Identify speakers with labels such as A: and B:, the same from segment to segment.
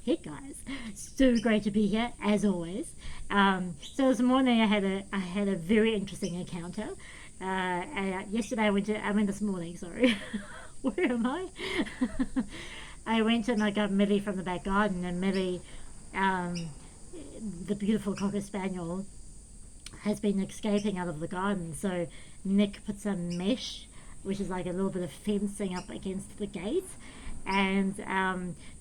A: Hey guys, so great to be here as always. So this morning I had a very interesting encounter. Yesterday I went this morning. Sorry, where am I? I went and I got Millie from the back garden, and Millie, um, the beautiful cocker spaniel, has been escaping out of the garden. So Nick put some mesh, which is like a little bit of fencing up against the gate. And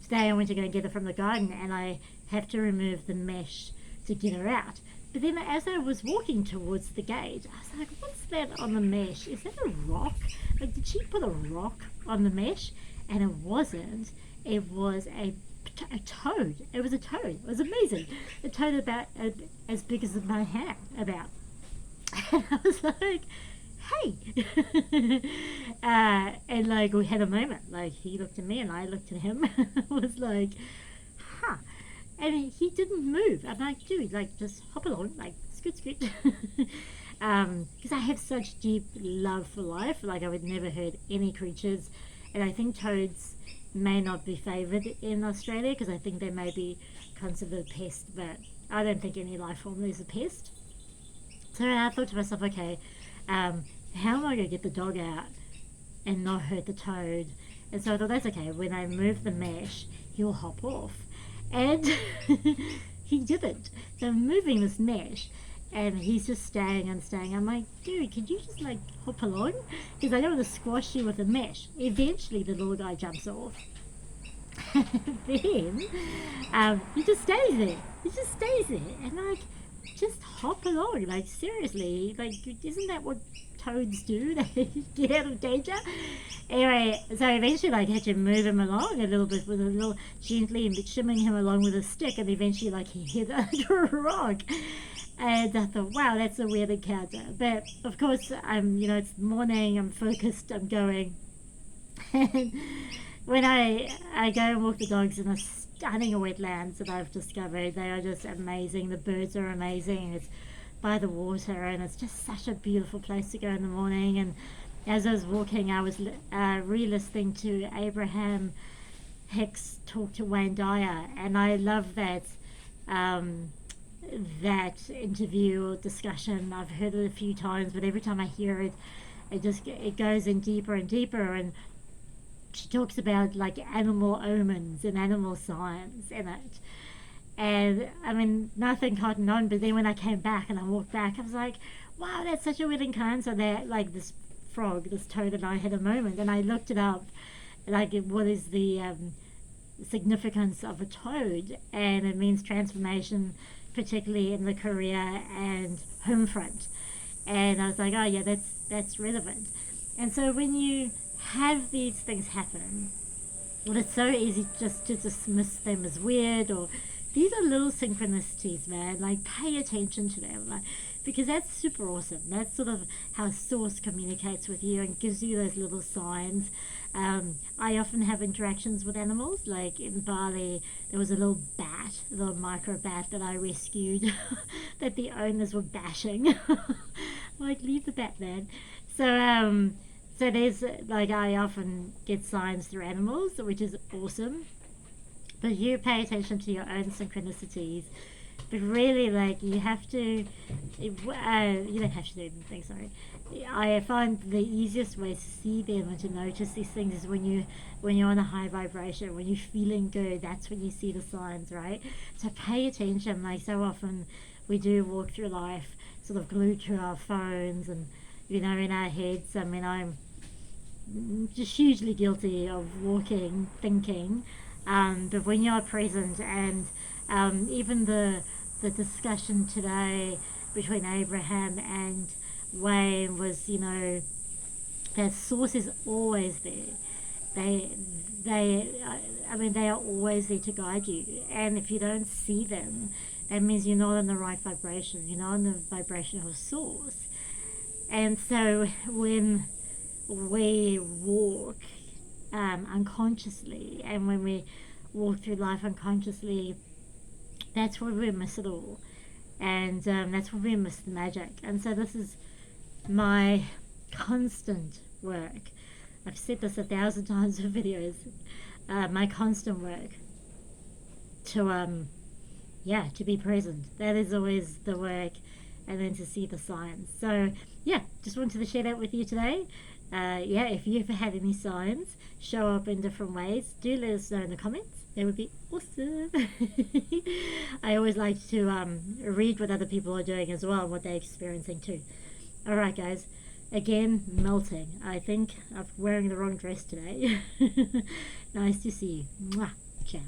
A: today I went to go and get her from the garden, and I have to remove the mesh to get her out. But then as I was walking towards the gate, I was like, what's that on the mesh? Is that a rock? Like, did she put a rock on the mesh? And it wasn't. It was a toad. It was a toad. It was amazing. A toad about as big as my hand, about. And I was like, hey. And like we had a moment. Like he looked at me and I looked at him. I was like, huh. And he didn't move. I'm like, dude, like just hop along, like scoot, scoot. Because I have such deep love for life. Like I would never hurt any creatures, and I think toads may not be favoured in Australia because I think they may be considered a pest, but I don't think any life form is a pest. So I thought to myself, okay, how am I going to get the dog out and not hurt the toad? And so I thought, that's okay. When I move the mesh, he'll hop off. And he didn't. So I'm moving this mesh, and he's just staying and staying. I'm like, dude, could you just like hop along? Because I don't want to squash you with the mesh. Eventually, the little guy jumps off. Then he just stays there. He just stays there, and like, just hop along. Like seriously, like isn't that what toads do? They get out of danger. Anyway, so eventually, like, I had to move him along a little bit with a little gently and shimming him along with a stick, and eventually, like, he hit under a rock. And I thought, wow, that's a weird encounter. But of course, it's morning. I'm focused. I'm going. And when I go and walk the dogs in the stunning wetlands that I've discovered, they are just amazing. The birds are amazing. It's by the water, and it's just such a beautiful place to go in the morning. And as I was walking, I was re-listening to Abraham Hicks talk to Wayne Dyer, and I love um, that interview or discussion. I've heard it a few times, but every time I hear it, it goes in deeper and deeper. And she talks about like animal omens and animal signs in it. And I mean, nothing cotton on, but then when I came back and I walked back, I was like, wow, that's such a weird encounter. That like this frog, this toad, and I had a moment, and I looked it up, like what is the significance of a toad, and it means transformation, particularly in the Korea and home front. And I was like, oh yeah, that's relevant. And so when you have these things happen, well, it's so easy just to dismiss them as weird, or these are little synchronicities, man. Like, pay attention to them, like, because that's super awesome. That's sort of how Source communicates with you and gives you those little signs. I often have interactions with animals. Like in Bali, there was a little bat, a little micro bat that I rescued that the owners were bashing. Like, leave the bat, man. So, so there's like I often get signs through animals, which is awesome. But you pay attention to your own synchronicities. But really, like you have to, you don't have to do anything. Sorry, I find the easiest way to see them and to notice these things is when you're on a high vibration, when you're feeling good. That's when you see the signs, right? So pay attention. Like so often, we do walk through life sort of glued to our phones and in our heads. I mean, I'm just hugely guilty of walking, thinking. But when you're present, and even the discussion today between Abraham and Wayne was, that Source is always there. They, I mean, they are always there to guide you. And if you don't see them, that means you're not in the right vibration. You're not in the vibration of Source. And so when we walk unconsciously, and when we walk through life unconsciously, that's where we miss it all, and that's where we miss the magic. And so this is my constant work. I've said this 1,000 times in videos. My constant work to yeah, to be present. That is always the work, and then to see the signs. So yeah, just wanted to share that with you today. Yeah, if you ever had any signs show up in different ways, do let us know in the comments. That would be awesome. I always like to read what other people are doing as well and what they're experiencing too. Alright, guys. Again, melting. I think I'm wearing the wrong dress today. Nice to see you. Mwah. Ciao.